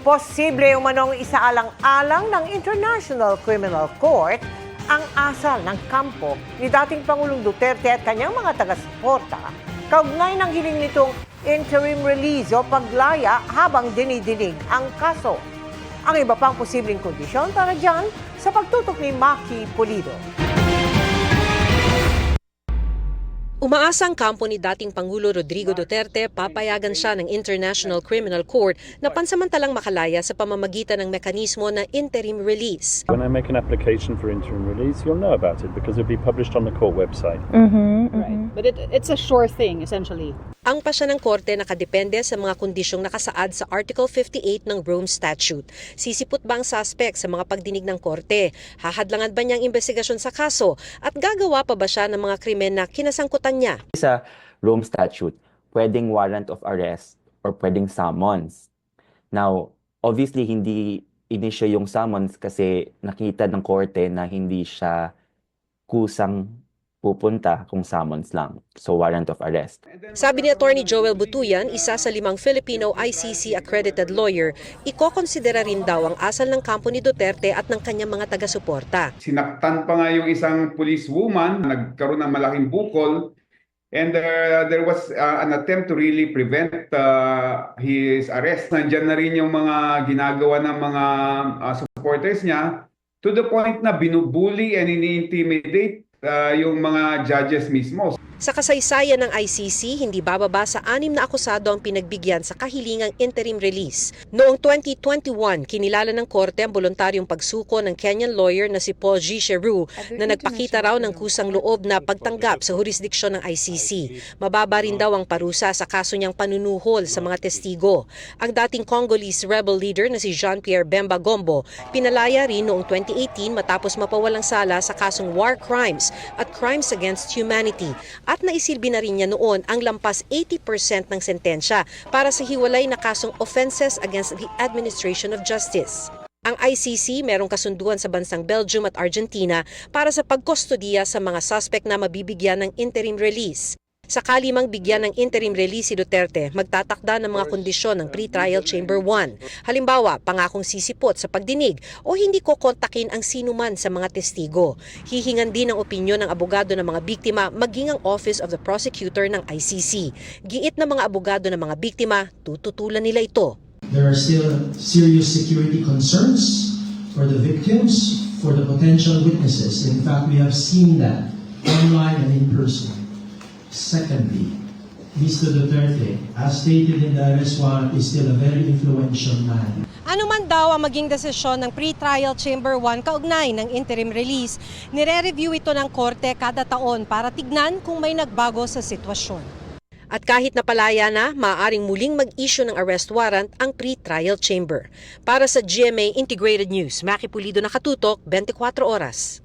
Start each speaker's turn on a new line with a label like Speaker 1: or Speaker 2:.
Speaker 1: Posible umanong isaalang-alang ng International Criminal Court ang asal ng kampo ni dating Pangulong Duterte at kanyang mga taga-suporta kaugnay ng hiling nitong interim release o paglaya habang dinidinig ang kaso. Ang iba pang posibleng kondisyon para dyan sa pagtutok ni Maki Pulido.
Speaker 2: Umaasa ang kampo ni dating Pangulo Rodrigo Duterte papayagan siya ng International Criminal Court na pansamantalang makalaya sa pamamagitan ng mekanismo na interim release.
Speaker 3: When I make an application for interim release, you'll know about it because it'll be published on the court website.
Speaker 4: Right. But it's a sure thing, essentially.
Speaker 2: Ang pasya ng korte nakadepende sa mga kondisyong nakasaad sa Article 58 ng Rome Statute. Sisipot ba ang suspect sa mga pagdinig ng korte? Hahadlangan ba niyang investigasyon sa kaso? At gagawa pa ba siya ng mga krimen na kinasangkutan niya?
Speaker 5: Sa Rome Statute, pwedeng warrant of arrest or pwedeng summons. Now, obviously, hindi inisyo yung summons kasi nakita ng korte na hindi siya kusang pupunta kung summons lang. So, warrant of arrest.
Speaker 2: Sabi ni Attorney Joel Butuyan, isa sa 5 Filipino ICC-accredited lawyer, iko-konsidera rin daw ang asal ng kampo ni Duterte at ng kanyang mga taga-suporta.
Speaker 6: Sinaktan pa nga yung isang policewoman, nagkaroon ng malaking bukol, and there was an attempt to really prevent his arrest. Nandiyan na rin yung mga ginagawa ng mga supporters niya to the point na binubuli and ini-intimidate yung mga judges mismo.
Speaker 2: Sa kasaysayan ng ICC, hindi bababa sa 6 na akusado ang pinagbigyan sa kahilingang interim release. Noong 2021, kinilala ng korte ang voluntaryong pagsuko ng Kenyan lawyer na si Paul G. Cheru na nagpakita raw ng kusang loob na pagtanggap sa jurisdiksyon ng ICC. Mababa rin daw ang parusa sa kaso niyang panunuhol sa mga testigo. Ang dating Congolese rebel leader na si Jean-Pierre Bemba Gombo, pinalaya rin noong 2018 matapos mapawalang sala sa kasong war crimes at crimes against humanity. At naisilbi na rin niya noon ang lampas 80% ng sentensya para sa hiwalay na kasong offenses against the administration of justice. Ang ICC merong kasunduan sa bansang Belgium at Argentina para sa pagkustodiya sa mga suspect na mabibigyan ng interim release. Sakali mang bigyan ng interim release si Duterte, magtatakda ng mga kondisyon ng Pre-Trial Chamber 1. Halimbawa, pangakong sisipot sa pagdinig o hindi kokontakin ang sinuman sa mga testigo. Hihingan din ang opinyon ng abogado ng mga biktima maging ang Office of the Prosecutor ng ICC. Giit ng mga abogado ng mga biktima, tututulan nila ito.
Speaker 7: There are still serious security concerns for the victims, for the potential witnesses. In fact, we have seen that online and in person. Secondly, Mr. Duterte, as stated in the arrest warrant, is still a very influential man.
Speaker 2: Ano man daw ang maging desisyon ng Pre-Trial Chamber 1 kaugnay ng interim release, nire-review ito ng korte kada taon para tignan kung may nagbago sa sitwasyon. At kahit napalaya na, maaaring muling mag-issue ng arrest warrant ang Pre-Trial Chamber. Para sa GMA Integrated News, Maki Pulido, nakatutok, 24 oras.